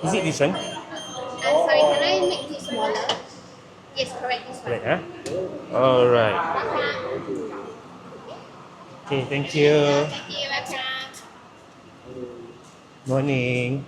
Is it this one? Sorry, can I make this smaller? Yes, correct, this one. Right, huh? Alright. Okay, thank you. Thank you, welcome. Morning.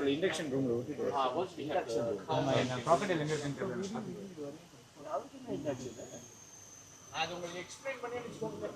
Induction room. What's the induction room? Crocodile induction room. ಅದು உங்களுக்கு explain பண்ணி வச்சுக்கோங்க.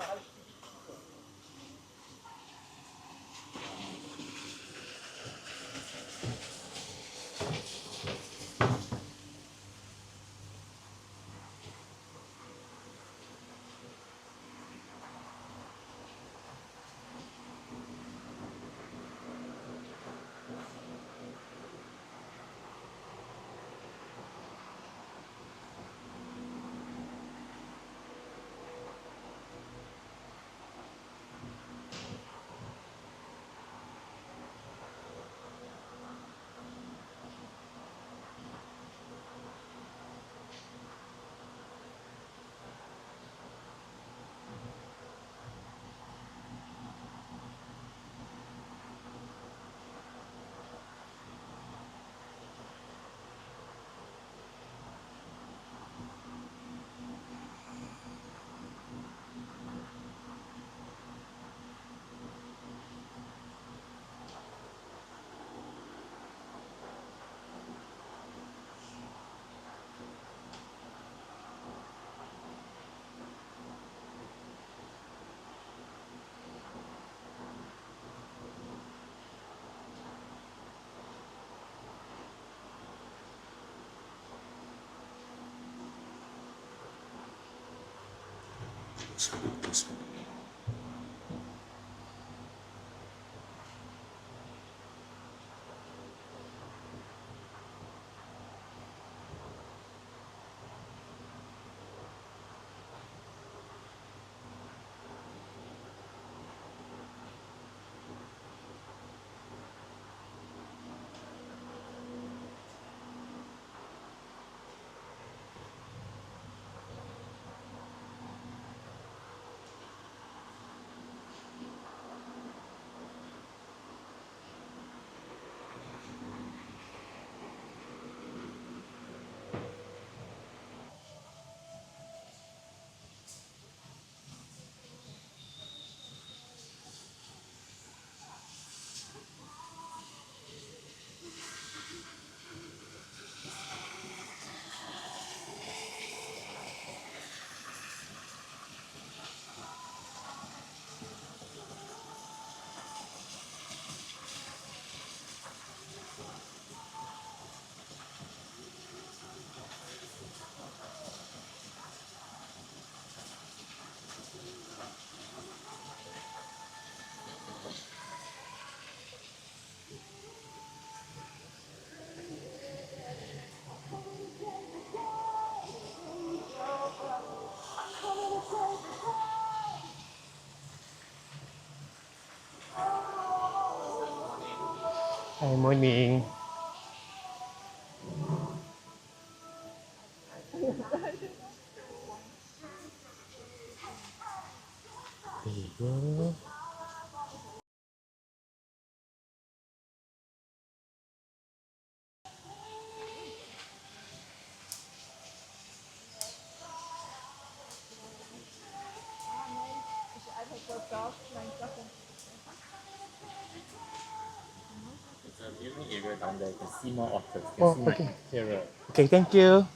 Hi, morning. There you go. It's a viewing area down there. You can see more orchids. You can Oh, see my okay. interior. Okay, thank you.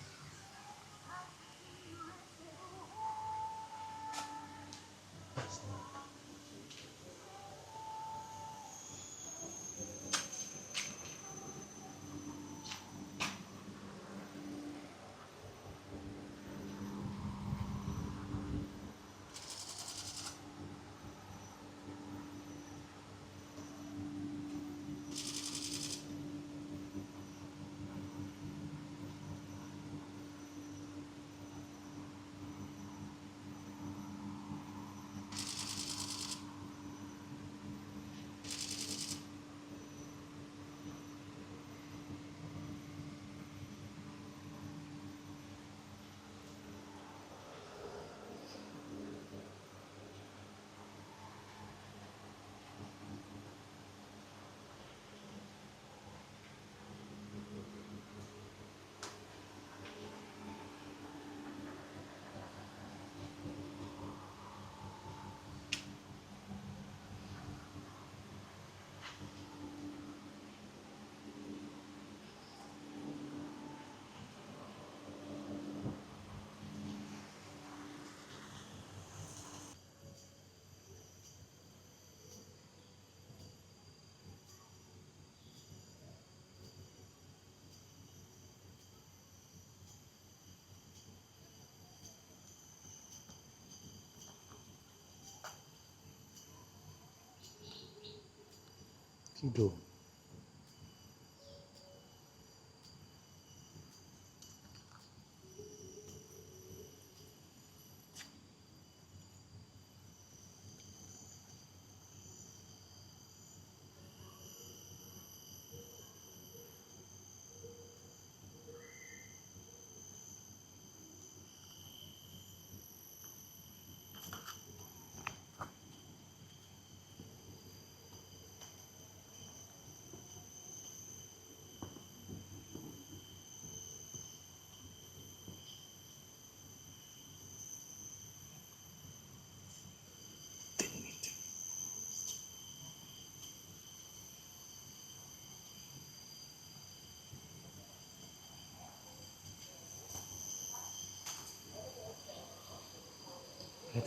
Tidur.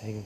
Thấy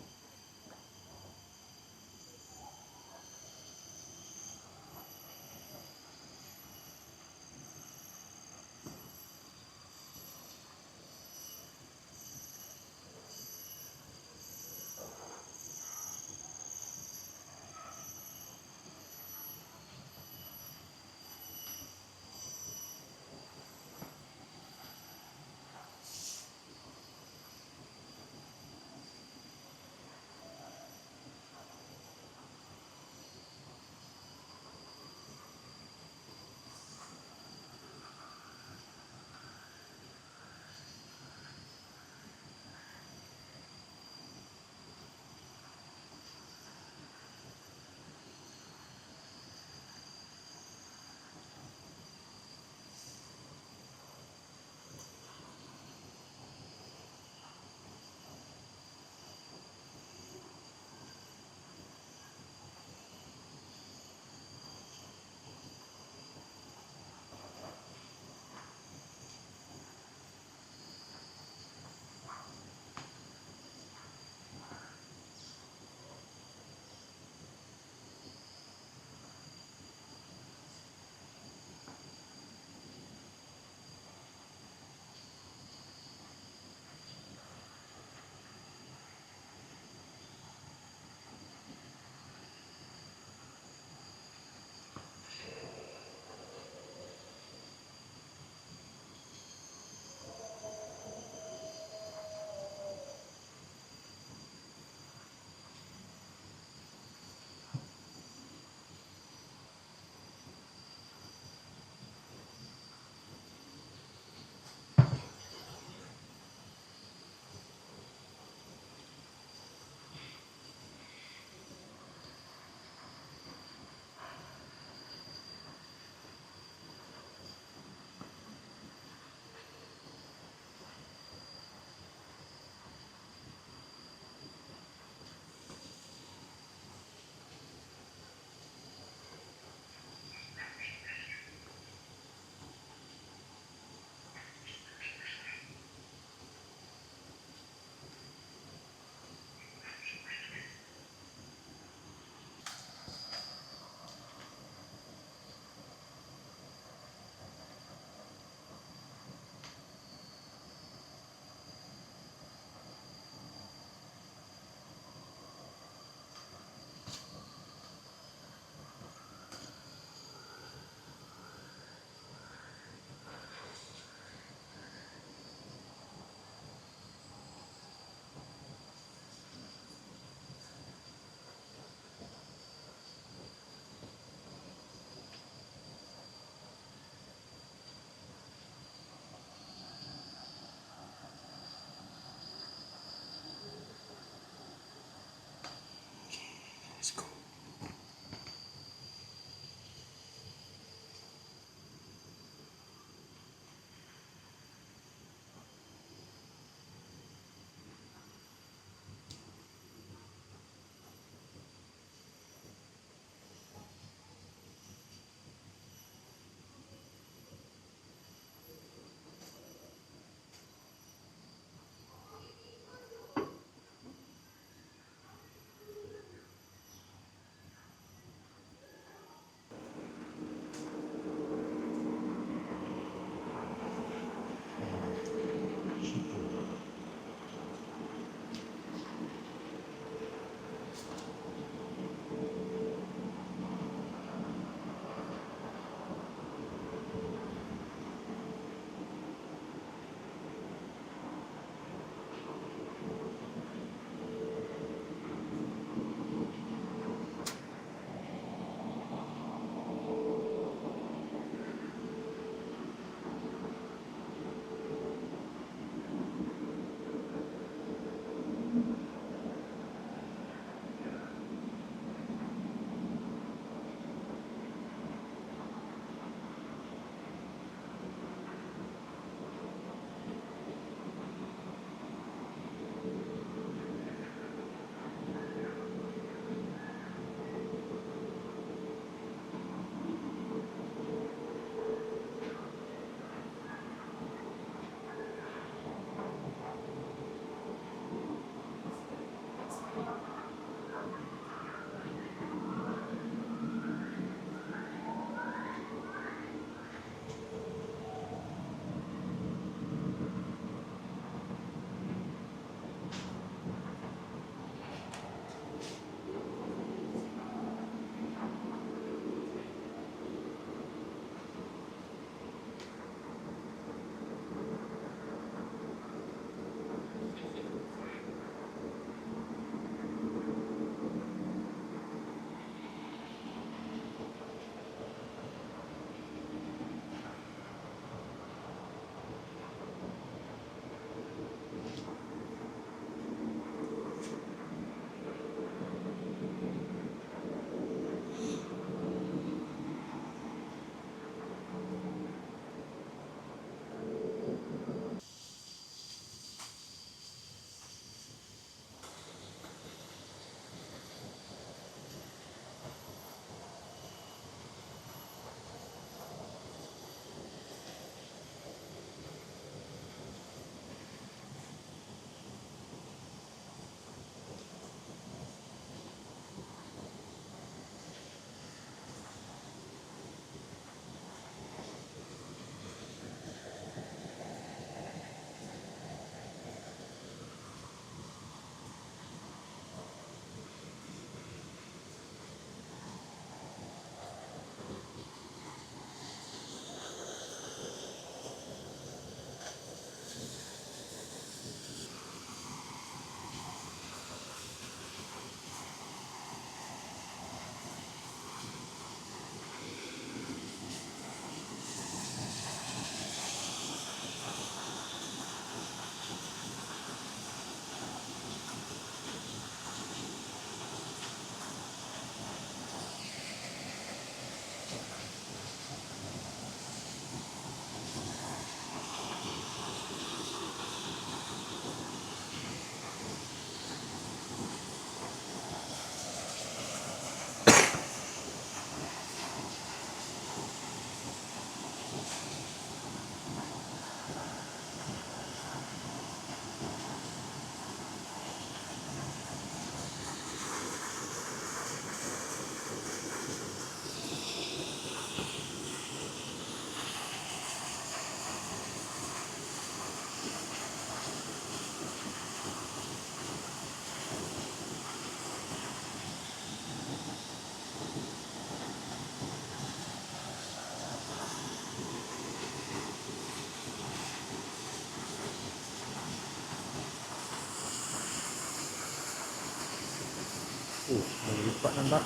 Lipat nampak.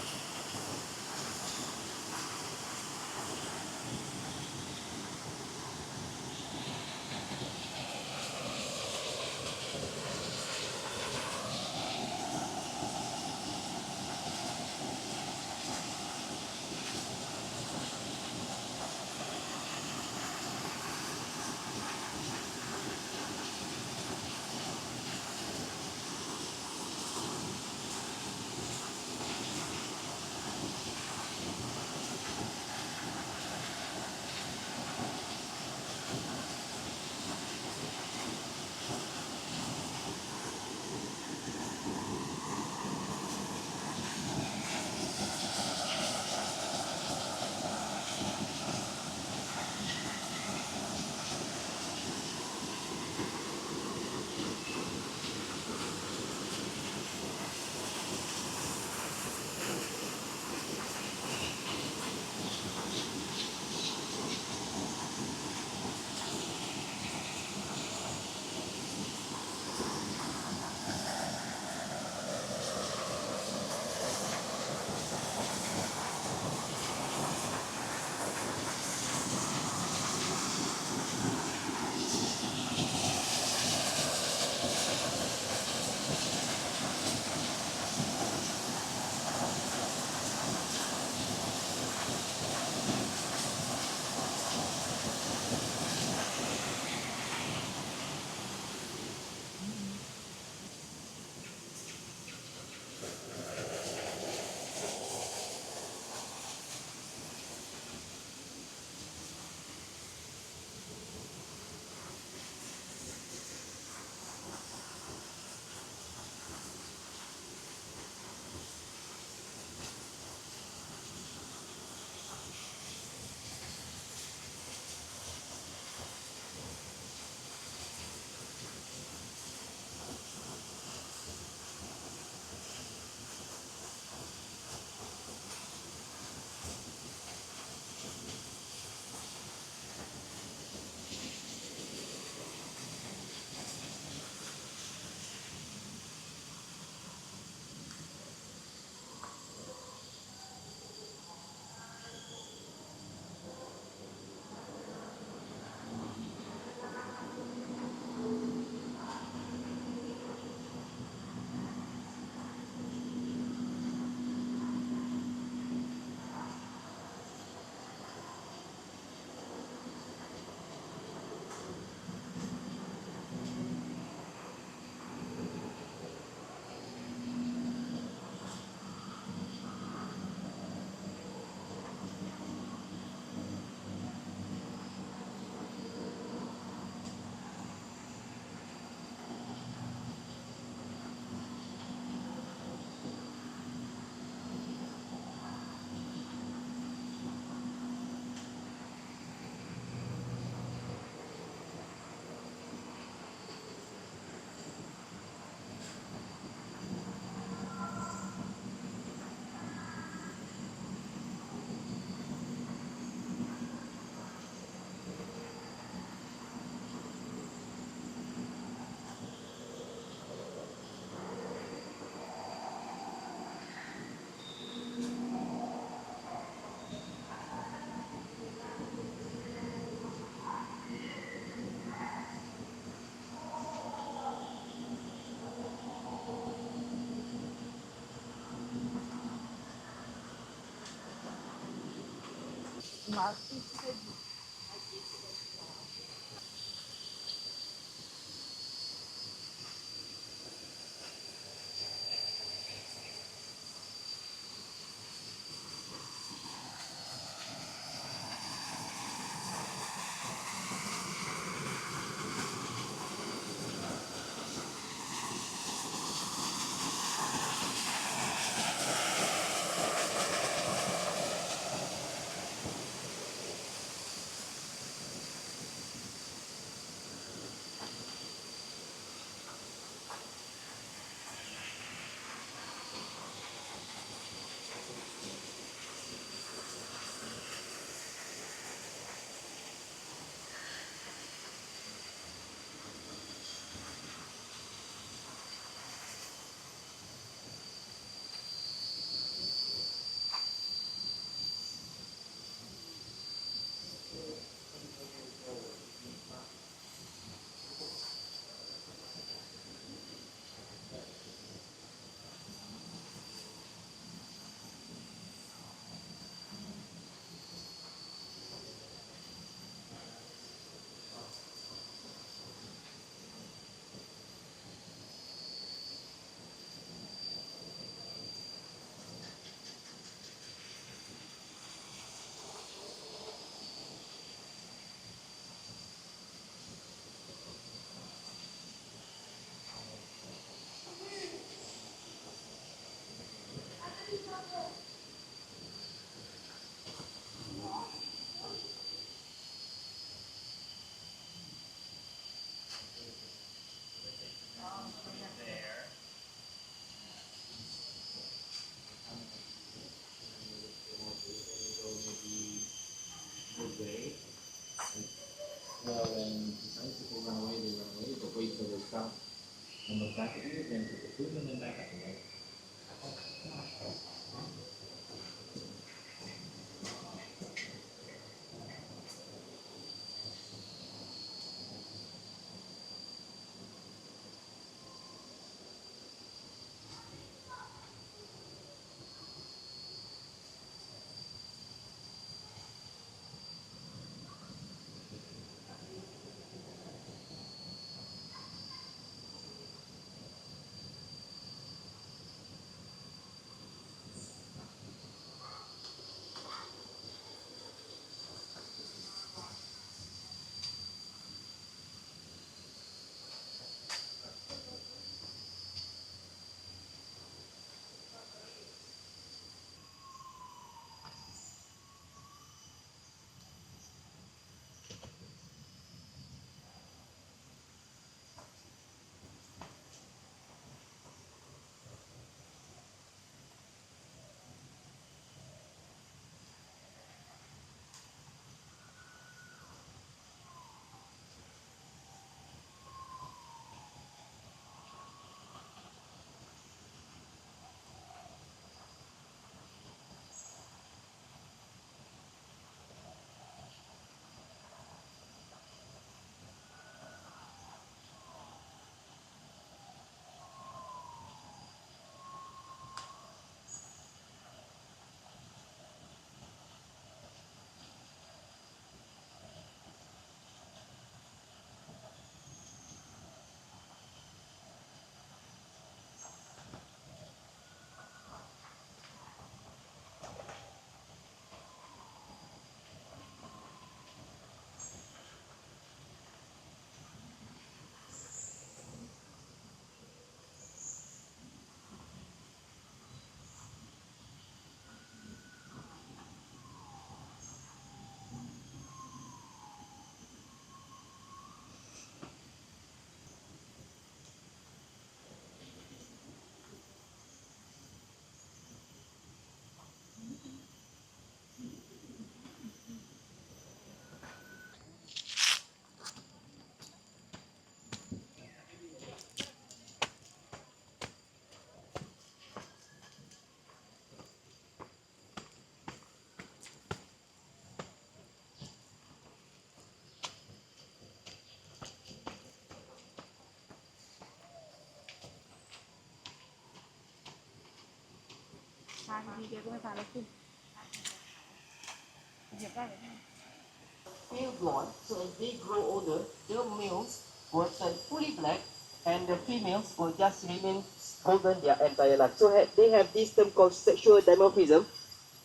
Pale blonde, so as they grow older, the males will turn fully black and the females will just remain golden their entire life. So they have this term called sexual dimorphism,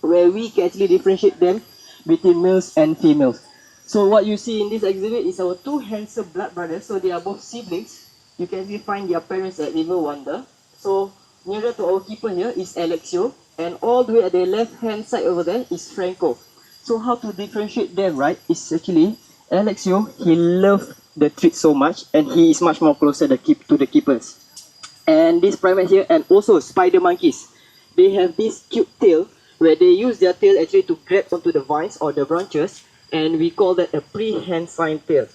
where we can actually differentiate them between males and females. So what you see in this exhibit is our two handsome blood brothers. So they are both siblings. You can actually find their parents at River Wonder. So nearer to our keeper here is Alexio, and all the way at the left hand side over there is Franco. So how to differentiate them, right? Is actually Alexio, he loves the treat so much, and he is much more closer to the keepers. And this primate here, and also spider monkeys, they have this cute tail where they use their tail actually to grab onto the vines or the branches, and we call that a prehensile tail.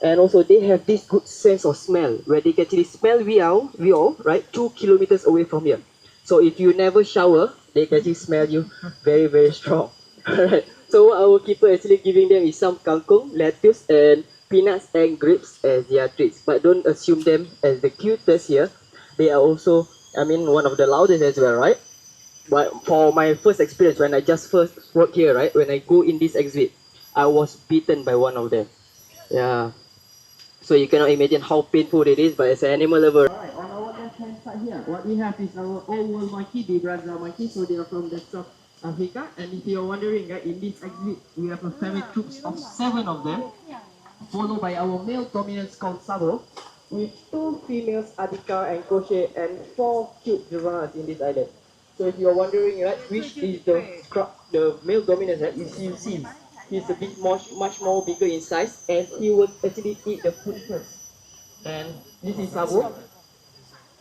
And also they have this good sense of smell where they can actually smell we all right 2 kilometers away from here. So if you never shower, they can actually smell you very strong. Alright. So what our keeper actually giving them is some kangkung, lettuce, and peanuts and grapes as their treats. But don't assume them as the cutest here. They are also, I mean, one of the loudest as well, right? But for my first experience, when I just first work here, right, when I go in this exhibit, I was bitten by one of them. Yeah. So you cannot imagine how painful it is, but as an animal lover. Alright, on our left hand side here, what we have is our old world monkey, the Brazza monkey. So they are from the South Africa. And if you're wondering, right, in this exhibit, we have a family troops of 7 of them, followed by our male dominants called Sabo, with 2 females, Adika and Crochet, and 4 cute piranhas in this island. So if you're wondering, right, which is the male dominant, right, is you see, he's a bit much more bigger in size, and he would actually eat the food first. And this is Sabo.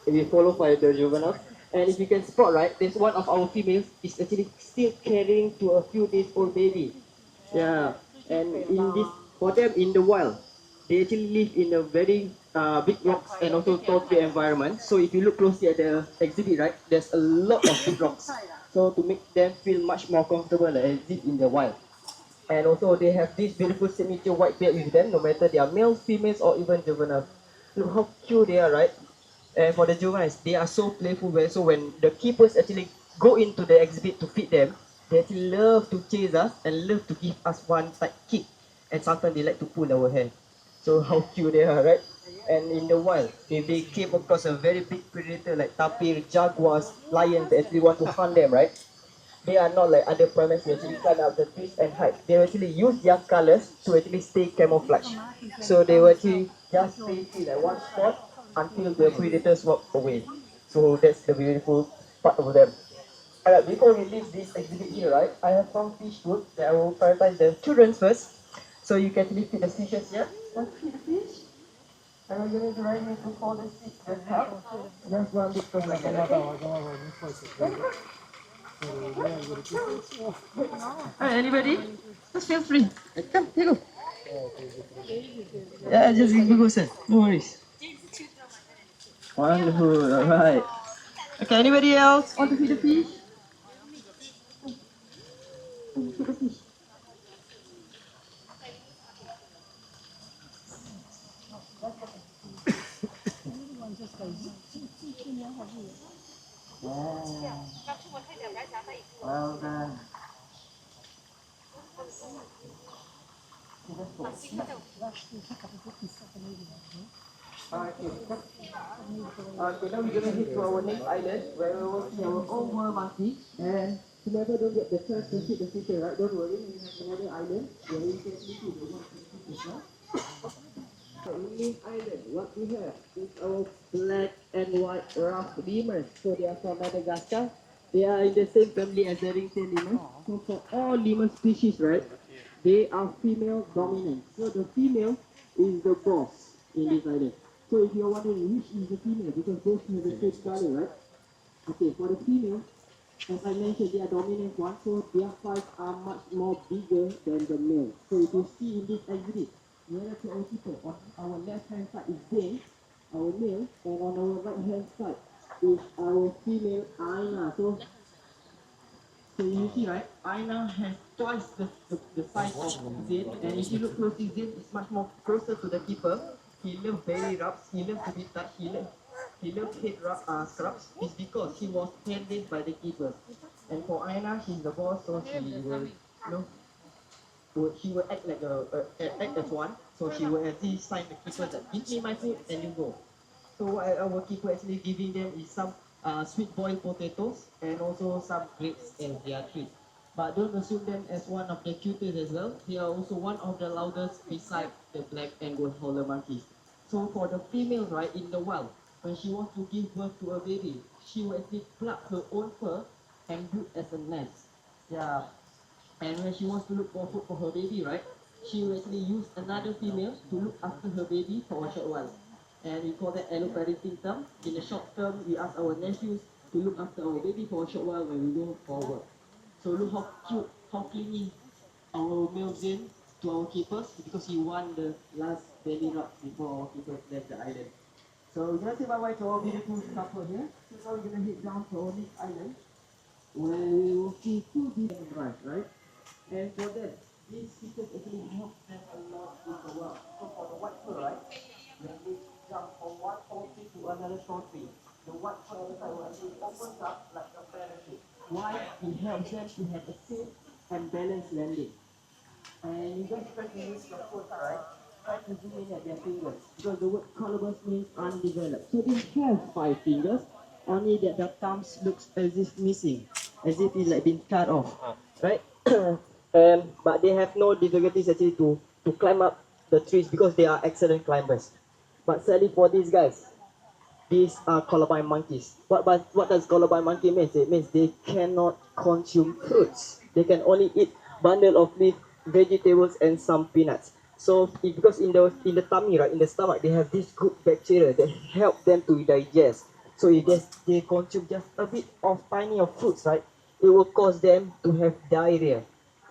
We follow by the juveniles. And if you can spot, right, there's one of our females is actually still carrying to a few days old baby. Yeah. And in this for them in the wild, they actually live in a very big rocks and also tall tree environment. So if you look closely at the exhibit, right, there's a lot of big rocks. So to make them feel much more comfortable as if in the wild. And also they have this beautiful signature white beard with them, no matter they are males, females, or even juveniles. Look how cute they are, right? And for the juveniles, they are so playful. So when the keepers actually go into the exhibit to feed them, they actually love to chase us and love to give us one tight kick. And sometimes they like to pull our hair. So how cute they are, right? And in the wild, if they came across a very big predator like tapir, jaguars, lions, they actually want to hunt them, right? They are not like other primates who actually climb up the trees and hide. They actually use their colors to actually stay camouflage. So they will actually just stay in like one spot until the predators walk away. So that's the beautiful part of them. Alright, before we leave this exhibit here, right, I have some fish food that I will prioritize the children first. So you can actually feed the fishes here. Want to feed the fish? And we're going to try to hold the stick the cup. Just one big close like that, okay? Alright, anybody? Just feel free. Come, here you go. Yeah, just go, sir. No worries. Wonderful, alright. Okay, anybody else want to feed the fish? Feed the fish. Yeah. Well done. Alright, okay. Okay, now we're gonna head to our next island where we will see our own world monkey. And whoever don't get the chance to see the future, right? Don't worry, we have another island where we can see the world monkey as well. So in this island, what we have is our black and white ruffed lemurs. So they are from Madagascar. They are in the same family as the ringtail lemurs. So for all lemur species, right, they are female dominant. So the female is the boss in this island. So if you're wondering which is the female, because both have the same color, right? Okay, for the female, as I mentioned, they are dominant one, so their thighs are much more bigger than the male. So if you see in this exhibit, nearer to our people, on our left hand side is Jane, our male, and on our right hand side is our female Aina. So you see, right, Aina has twice the size of Zain, and if you look closely, Zain is much more closer to the keeper. He loves belly rubs, he loves to be touched, he loves head scrubs. It's because he was handled by the keepers. And for Aina, she's the boss, so she will, she will act like act as one. So she will actually sign the keepers that give me my food and you go. So what our keeper actually giving them is some sweet boiled potatoes and also some grapes as their treat. But don't assume them as one of the cutest as well. They are also one of the loudest beside the black and gold howler monkeys. So for the females, right, in the wild, when she wants to give birth to a baby, she will actually pluck her own fur and build as a nest. Yeah. And when she wants to look for food for her baby, right, she will actually use another female to look after her baby for a short while. And we call that alloparenting term. In the short term, we ask our nephews to look after our baby for a short while when we go for work. So look how cute, how clingy our male Zain to our keepers because he won the last belly rub before our keepers left the island. So we're gonna say bye bye to our beautiful couple here. So now we're gonna head down to our next island where we will see two different drives, right? And for that, these features actually help them a lot in the world. So for the white fur, right? When they jump from one tall tree to another tall tree, the white fur on the side will actually opens up like a parachute. Why? It helps them to have a safe and balanced landing. And you just try to use your foot, right? Try to zoom in at their fingers. Because the word Colobus means undeveloped. So they have 5 fingers, only that the thumbs looks as if missing. As if it's like been cut off. Right? But they have no difficulties actually to climb up the trees because they are excellent climbers. But sadly for these guys, these are colobine monkeys. What does colobine monkey mean? It means they cannot consume fruits. They can only eat bundle of leaf, vegetables, and some peanuts. So because in the tummy, right, in the stomach, they have this good bacteria that help them to digest. So if they consume just a bit of tiny of fruits, right, it will cause them to have diarrhea.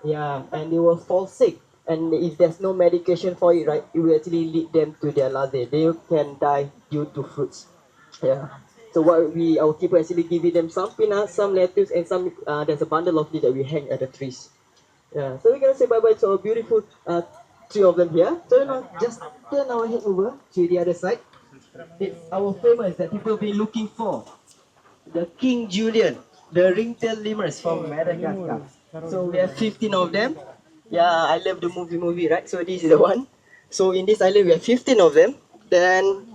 Yeah, and they will fall sick. And if there's no medication for it, right, it will actually lead them to their last day. They can die due to fruits. Yeah. So what our keeper actually giving them some peanuts, some lettuce, and some there's a bundle of leaves that we hang at the trees. Yeah. So we're gonna say bye bye to our beautiful three of them here. So now just turn our head over to the other side. It's our famous that people be looking for. The King Julian, the ringtail lemurs from Madagascar. So we have 15 of them. Yeah, I love the movie, right? So this is the one. So in this island, we have 15 of them. Then,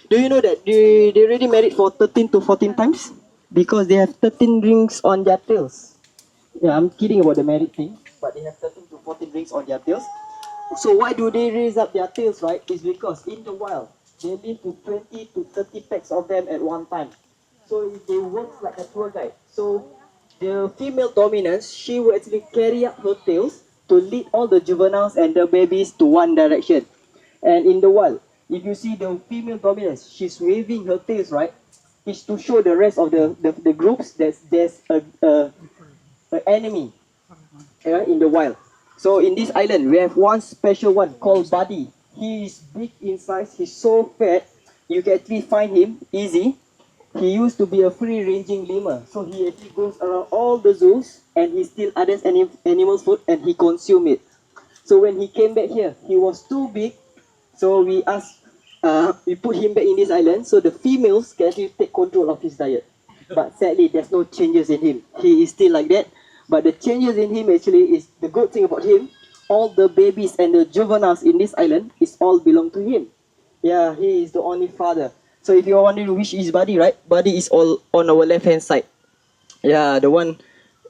do you know that they already married for 13 to 14 times? Because they have 13 rings on their tails. Yeah, I'm kidding about the married thing, but they have 13 to 14 rings on their tails. So why do they raise up their tails, right? It's because in the wild, they live to 20 to 30 packs of them at one time. So they work like a tour guide. So the female dominance, she will actually carry up her tails to lead all the juveniles and the babies to one direction. And in the wild, if you see the female dominance, she's waving her tails, right? It's to show the rest of the groups that there's an enemy in the wild. So in this island, we have one special one called Buddy. He is big in size. He's so fat, you can actually find him easy. He used to be a free-ranging lemur, so he actually goes around all the zoos and he steals others animals' food and he consumes it. So when he came back here, he was too big, so we put him back in this island so the females can actually take control of his diet. But sadly, there's no changes in him. He is still like that. But the changes in him actually is the good thing about him. All the babies and the juveniles in this island is all belong to him. Yeah, he is the only father. So if you're wondering which is Buddy, right? Buddy is all on our left hand side. Yeah, the one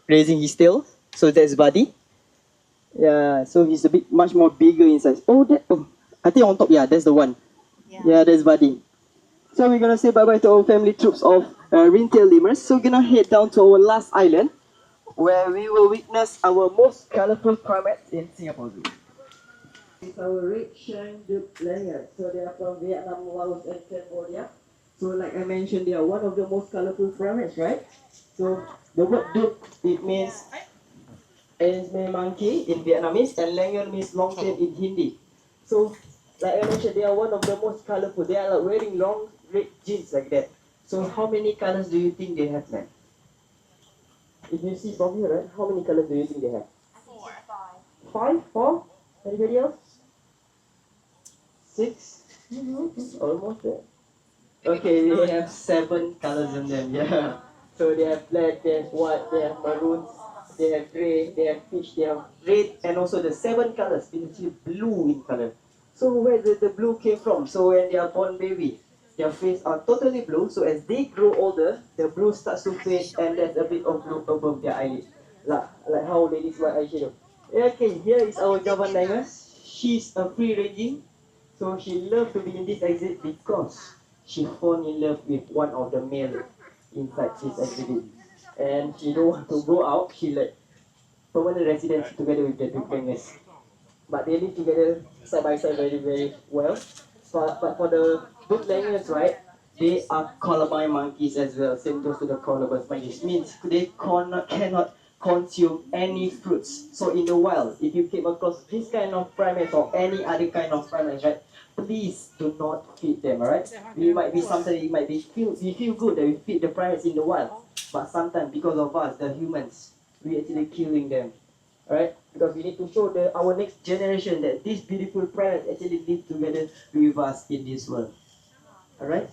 raising his tail. So that's Buddy. Yeah, so he's a bit much more bigger in size. I think on top, yeah, that's the one. Yeah, that's Buddy. So we're gonna say bye bye to our family troops of ringtail lemurs. So we're gonna head down to our last island, where we will witness our most colorful primates in Singapore Zoo. It's our red-shanked lemurs. So they are from Vietnam, Laos, and Cambodia. So like I mentioned, they are one of the most colorful primates, right? So the word duck, it means monkey in Vietnamese, and langur means long tail in Hindi. So like I mentioned, they are one of the most colorful. They are like wearing long red jeans like that. So how many colors do you think they have, man? If you see from here, right, how many colors do you think they have? 4. 5? 4? Anybody else? 6? Almost there. Okay, they have 7 colors in them, yeah. So they have black, they have white, they have maroon, they have grey, they have peach, they have red, and also the 7 colors is actually blue in color. So where did the blue came from? So when they are born baby, their face are totally blue. So as they grow older, the blue starts to fade and there's a bit of blue above their eyelid. Like how ladies wear eyeshadow. Okay, here is our Javan Langur. She's a free-ranging. So she loves to be in this exhibit because she fall in love with one of the male inside this exhibit. And she don't want to go out. She like permanent residence together with the two Langurs. But they live together side by side very, very well. But for the good Langurs, right, they are colobine monkeys as well. Same goes to the Colobus monkeys. Means they cannot consume any fruits. So in the wild, if you came across this kind of primates or any other kind of primates, right, please do not feed them, alright? We might be sometimes we feel good that we feed the primates in the wild, but sometimes because of us, the humans, we actually killing them, alright? Because we need to show our next generation that these beautiful primates actually live together with us in this world, alright?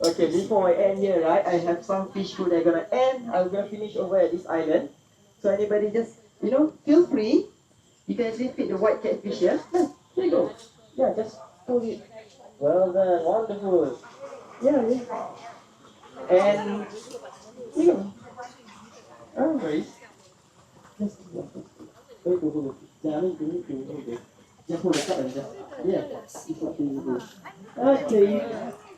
Okay, before I end here, right, I have some fish food I'm gonna end. I'm gonna finish over at this island. So anybody just, feel free. You can actually feed the white catfish here. Here you go. Yeah, just hold it. Well done, wonderful. Yeah. And here you go. Oh, nice. Just hold it. Just hold the cup and just, it's what you do. Okay.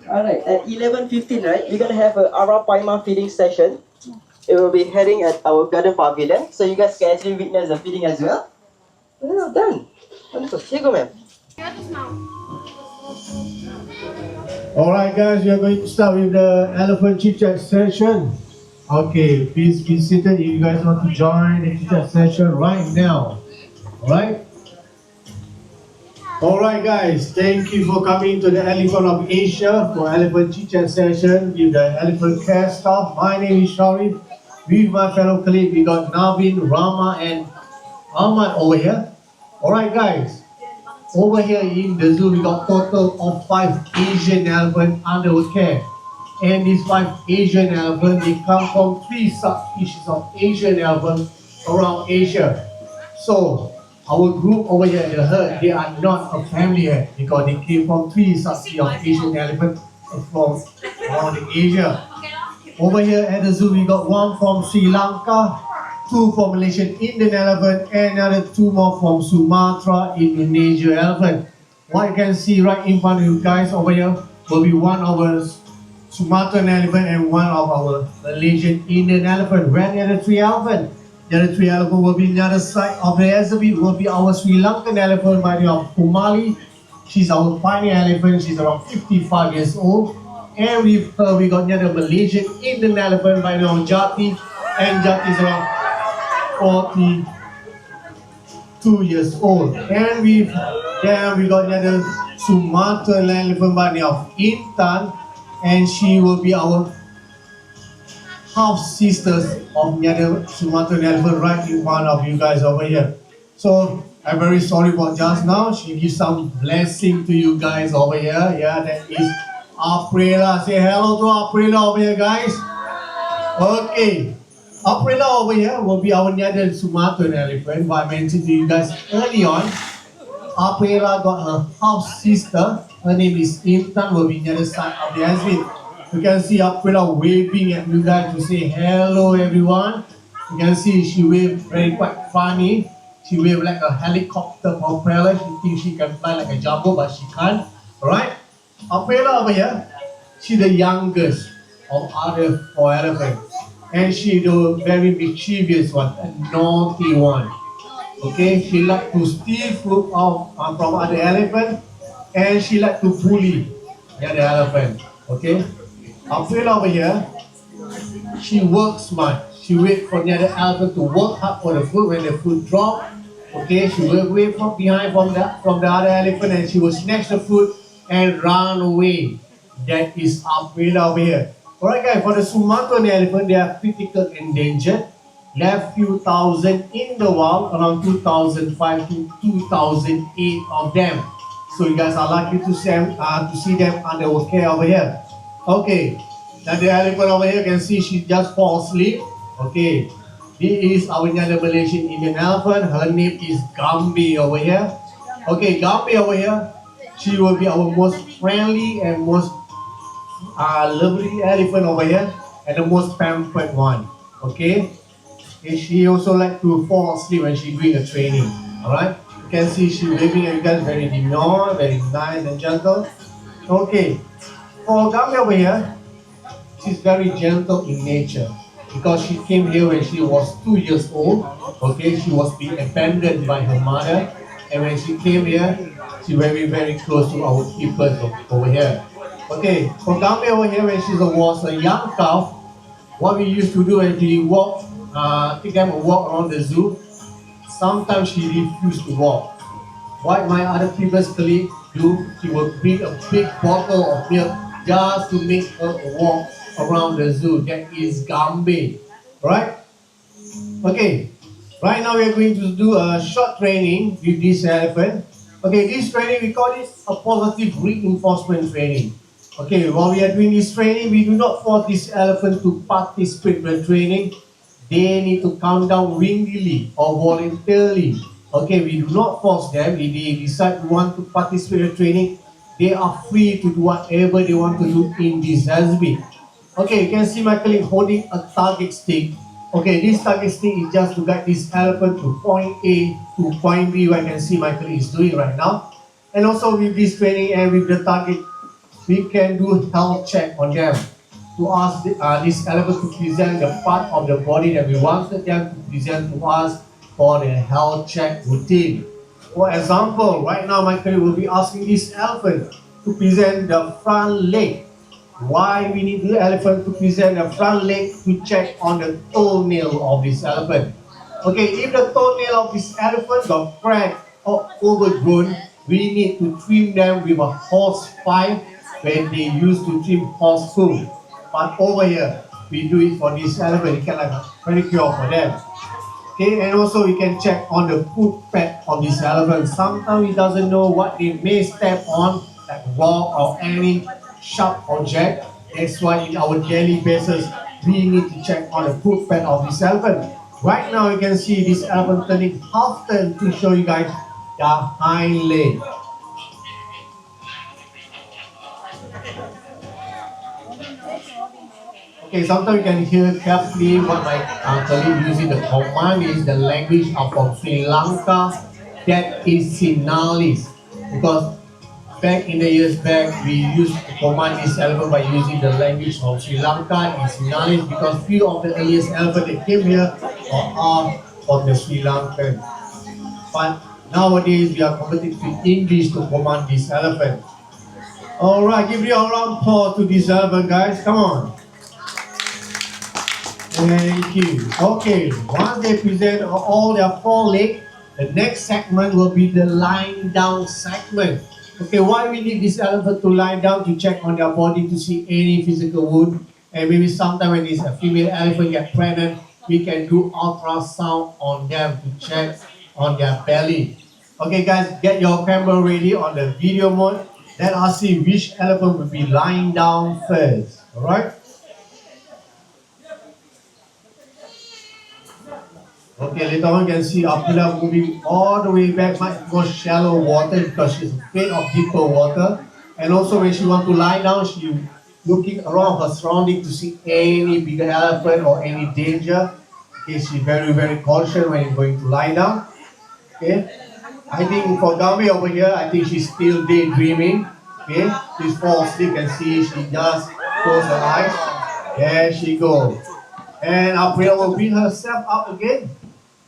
Alright, at 11:15, right, we're gonna have a Arapaima feeding session. It will be heading at our garden pavilion, so you guys can actually witness the feeding as well. Well done. Wonderful. Here you go, ma'am. Alright guys, we are going to start with the elephant chit chat session. Okay, please be seated if you guys want to join the chit chat session right now. Alright? Alright guys, thank you for coming to the Elephant of Asia for Elephant Chit Chat session with the Elephant Care staff. My name is Sharif. With my fellow colleague, we got Navin, Rama and Ahmad over here. Alright guys, over here in the zoo we got total of 5 Asian elephants under our care. And these 5 Asian elephants, they come from 3 subspecies of Asian elephants around Asia. So our group over here in the herd, they are not a family yet because they came from 3 subspecies of Asian elephants from around Asia. Over here at the zoo, we got 1 from Sri Lanka, 2 from Malaysian Indian elephant, and another 2 more from Sumatra, Indonesia elephant. What you can see right in front of you guys over here will be 1 of our Sumatran elephant and 1 of our Malaysian Indian elephant. Where the other 3 elephants? The other 3 elephants will be on the other side of the exhibit, will be our Sri Lankan elephant by the name of Kumali. She's our pioneer elephant, she's around 55 years old. And with her, we got another Malaysian Indian elephant by the name of Jati, and Jati is around 42 years old. And with them, we got another Sumatran elephant by the name of Intan, and she will be our half sisters of the other Sumatran elephant right in front of you guys over here. So I'm very sorry for just now. She gives some blessing to you guys over here. Yeah, that is Aprila. Say hello to Aprila over here, guys. Okay. Aprila over here will be our other Sumatran elephant. What I mentioned to you guys early on. Aprila got her half sister. Her name is Intan, will be the other side of the exhibit. You can see Aprila waving at you guys to say hello everyone. You can see she waved very quite funny. She waved like a helicopter propeller. She thinks she can fly like a jumbo, but she can't. Alright? Aprila over here, she's the youngest of other 4 elephants. And she's the very mischievous one, a naughty one. Okay, she like to steal food from other elephants, and she like to bully the other elephant. Okay, Aprila over here, she works smart. She wait for the other elephant to work hard for the food. When the food drop, okay, she will wait from behind from the other elephant, and she will snatch the food and run away. That is Aprila over here. Alright guys, for the Sumatran elephant, they are critical endangered. Left few thousand in the wild, around 2005 to 2008 of them. So you guys are lucky to see them under our care over here. Okay, now the elephant over here, you can see she just fall asleep. Okay, this is our other Malaysian Indian elephant. Her name is Gambi over here. Okay, Gambi over here, she will be our most friendly and most lovely elephant over here, and the most pampered one. Okay, and she also like to fall asleep when she doing a training. Alright, you can see she waving at you guys, very demure, very nice and gentle. Okay, for Gambi over here, she's very gentle in nature because she came here when she was 2 years old. Okay, she was being abandoned by her mother, and when she came here, she very close to our people over here. Okay, for Gambi over here, when she was a young calf, what we used to do when we walk, take them a walk around the zoo, sometimes she refused to walk. What my other previous colleague do, she would bring a big bottle of milk just to make her walk around the zoo. That is Gambi, right? Okay, right now we are going to do a short training with this elephant. Okay, this training, we call it a positive reinforcement training. Okay, while we are doing this training, we do not force this elephant to participate in the training. They need to come down willingly or voluntarily. Okay, we do not force them. If they decide to want to participate in the training, they are free to do whatever they want to do in this exhibit. Okay, you can see my colleague holding a target stick. Okay, this target stick is just to guide this elephant to point A to point B, what I can see my colleague is doing right now. And also with this training and with the target, we can do health check on them to ask this elephant to present the part of the body that we wanted them to present to us for the health check routine. For example, right now my colleague will be asking this elephant to present the front leg. Why we need the elephant to present the front leg? To check on the toenail of this elephant. Okay, if the toenail of this elephant got cracked or overgrown, we need to trim them with a horse pipe when they used to trim horse food. But over here, we do it for this elephant. You can like a pedicure for them. Okay, and also you can check on the foot pad of this elephant. Sometimes he doesn't know what they may step on, like rock or any sharp object. That's why in our daily basis, we need to check on the foot pad of this elephant. Right now you can see this elephant turning half turn to show you guys the hind leg. Okay, sometimes you can hear carefully what my colleague using the command is the language of from Sri Lanka, that is Sinalis. Because back in the years back, we used to command this elephant by using the language of Sri Lanka in Sinalis because few of the earliest elephants that came here are from the Sri Lankan. But nowadays we are converting to English to command this elephant. Alright, give you a round of applause to this elephant, guys. Come on. Thank you. Okay, once they present all their four legs, the next segment will be the lying down segment. Okay, why we need this elephant to lie down to check on their body to see any physical wound, and maybe sometime when it's a female elephant get pregnant, we can do ultrasound on them to check on their belly. Okay guys, get your camera ready on the video mode. Let us see which elephant will be lying down first. Alright? Okay, later on you can see Abdullah moving all the way back, much more shallow water because she's afraid of deeper water. And also when she wants to lie down, she's looking around her surrounding to see any bigger elephant or any danger. Okay, she's very, very cautious when you're going to lie down. Okay, I think for Gami over here, I think she's still daydreaming. Okay, she's fall asleep and see she just close her eyes. There she goes. And April will bring herself up again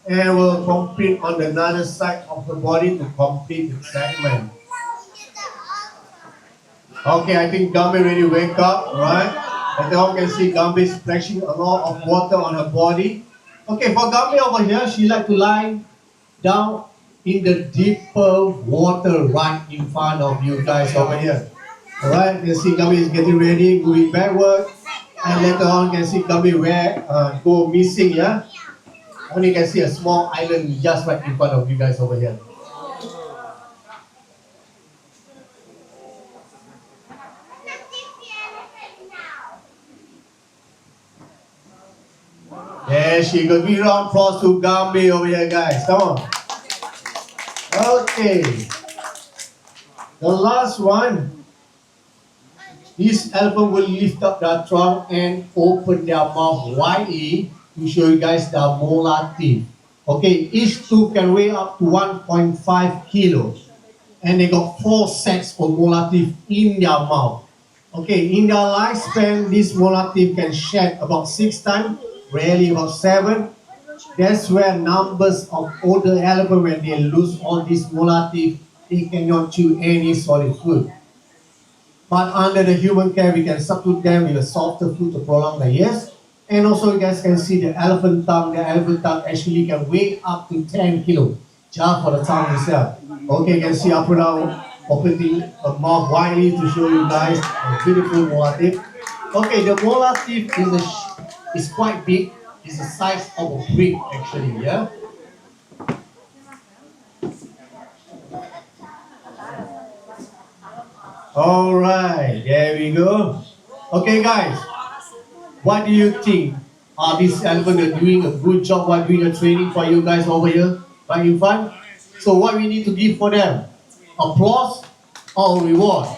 and will complete on the other side of the body to complete the segment. Okay, I think Gambi really wake up, right? And now you can see Gambi splashing a lot of water on her body. Okay, for Gambi over here, she like to lie down in the deeper water right in front of you guys over here. Alright, you can see Gambi is getting ready, moving backward. And later on, you can see Gambi go missing, yeah? Only you can see a small island just right in front of you guys over here. There she goes. Big round applause to Gambi over here, guys. Come on. Okay. The last one. This elephant will lift up their trunk and open their mouth widely to show you guys the molar teeth. Okay, each tooth can weigh up to 1.5 kilos. And they got 4 sets of molar teeth in their mouth. Okay, in their lifespan, this molar teeth can shed about 6 times, rarely about 7. That's where numbers of older elephants, when they lose all these molar teeth, they cannot chew any solid food. But under the human care, we can substitute them with a softer food to prolong the years. And also you guys can see the elephant tongue. The elephant tongue actually can weigh up to 10 kilos just for the tongue itself. Okay, you can see up now opening the mouth widely to show you guys a beautiful molar teeth. Okay, the molar teeth is quite big. It's the size of a brick actually, yeah? Alright, there we go. Okay guys, what do you think? Are these elephants doing a good job while doing a training for you guys over here, right in front? So what we need to give for them? Applause or reward?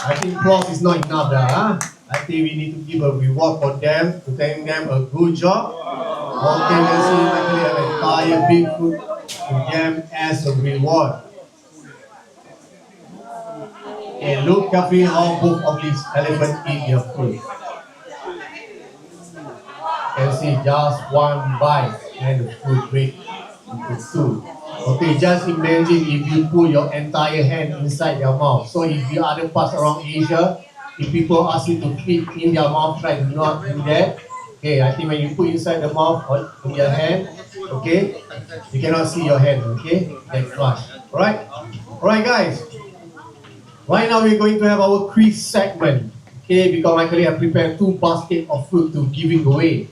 I think applause is not enough there, huh? I think we need to give a reward for them, to thank them a good job. Okay, let's see if I can have an entire big food to them as a reward. And look carefully how both of these elephants eat their food. You can see just one bite and the food break into 2. Okay, just imagine if you put your entire hand inside your mouth. So if the other parts around Asia, if people ask you to feed in their mouth, try to not do that. Okay, I think when you put inside the mouth or in your hand, okay, you cannot see your hand, okay, that's fine. Alright? Alright guys. Right now we're going to have our quiz segment. Okay, because my colleague have prepared 2 baskets of food to giving away.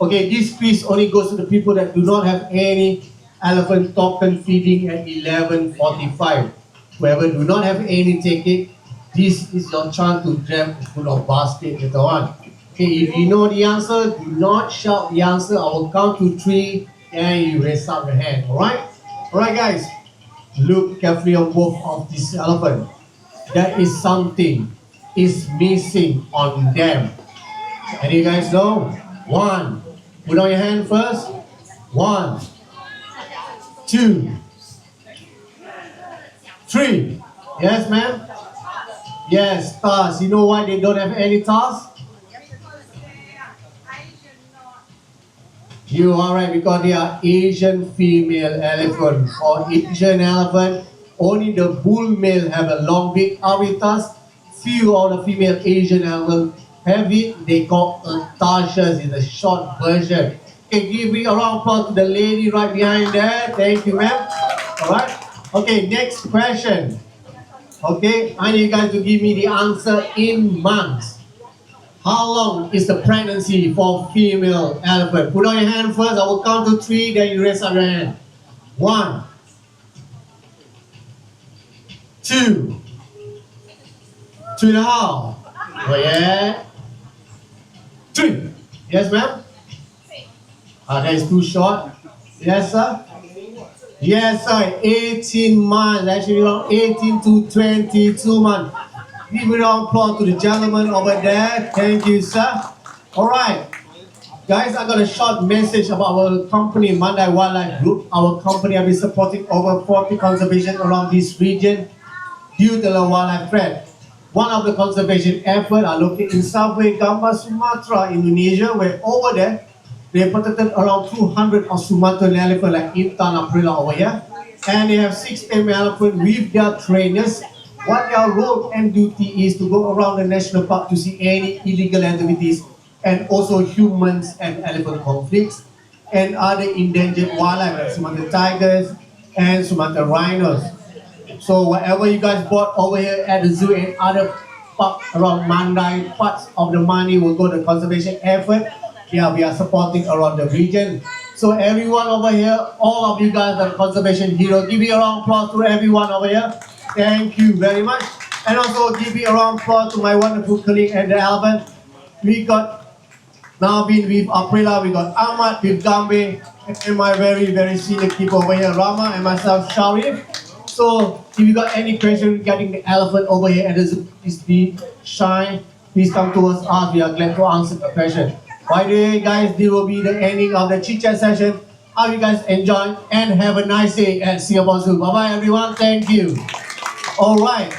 Okay, this quiz only goes to the people that do not have any elephant token feeding at 11:45. Whoever do not have any ticket, this is your chance to grab a full of basket later on. Okay, if you know the answer, do not shout the answer. I will count to 3 and you raise up your hand. Alright? Alright guys, look carefully on both of these elephants. There is something is missing on them. And you guys know? 1. Put on your hand first. 1, 2, 3. Yes, ma'am? Yes, stars. You know why they don't have any stars? You are right, because they are Asian female elephant. For Asian elephant, only the bull male have a long beak auritas. Few of the female Asian elephant have it. They call Tasha's in the short version. Okay, give me a round of applause to the lady right behind there. Thank you, ma'am. Alright. Okay, next question. Okay, I need you guys to give me the answer in months. How long is the pregnancy for female elephant? Put on your hand first. I will count to 3, then you raise up your hand. 1, 2, 2.5. Oh yeah. 3. Yes, ma'am? That is too short. Yes, sir? Yes, sir. 18 months. Actually, around 18 to 22 months. Give a round of applause to the gentleman over there. Thank you, sir. Alright. Guys, I got a short message about our company, Mandai Wildlife Group. Our company has been supporting over 40 conservation around this region due to the wildlife threat. One of the conservation efforts are located in Southwest Gambas, Sumatra, Indonesia, where over there, they protected around 200 of Sumatran elephants like Intan Aprila over here. And they have 6 tame elephants with their trainers. What their role and duty is to go around the national park to see any illegal activities and also humans and elephant conflicts and other endangered wildlife like Sumatra tigers and Sumatra rhinos. So whatever you guys bought over here at the zoo and other park around Mandai, parts of the money will go to conservation effort. Yeah, we are supporting around the region. So everyone over here, all of you guys are conservation heroes. Give me a round of applause to everyone over here. Thank you very much. And also give me a round of applause to my wonderful colleague and the elephant. We got Navin with Aprila, we got Ahmad with Gambe, and my very senior keeper over here, Rama, and myself, Sharif. So if you got any question regarding the elephant over here at the zoo, please be shy. Please come towards us. We are glad to answer the question. By the way, guys, this will be the ending of the chit-chat session. Hope you guys enjoy and have a nice day at Singapore Zoo. Bye-bye, everyone. Thank you. All right.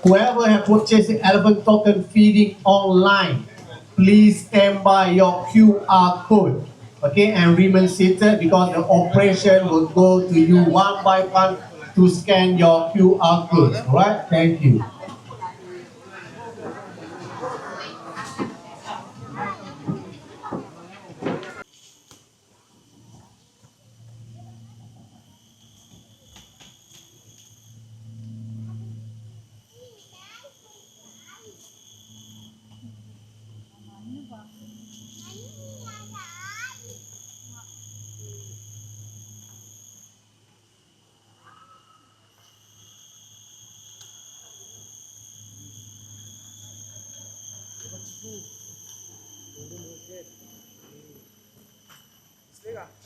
Whoever have purchased the elephant token feeding online, please stand by your QR code. Okay, and remain seated because the operation will go to you one by one to scan your QR code. All right. Thank you. Desliga.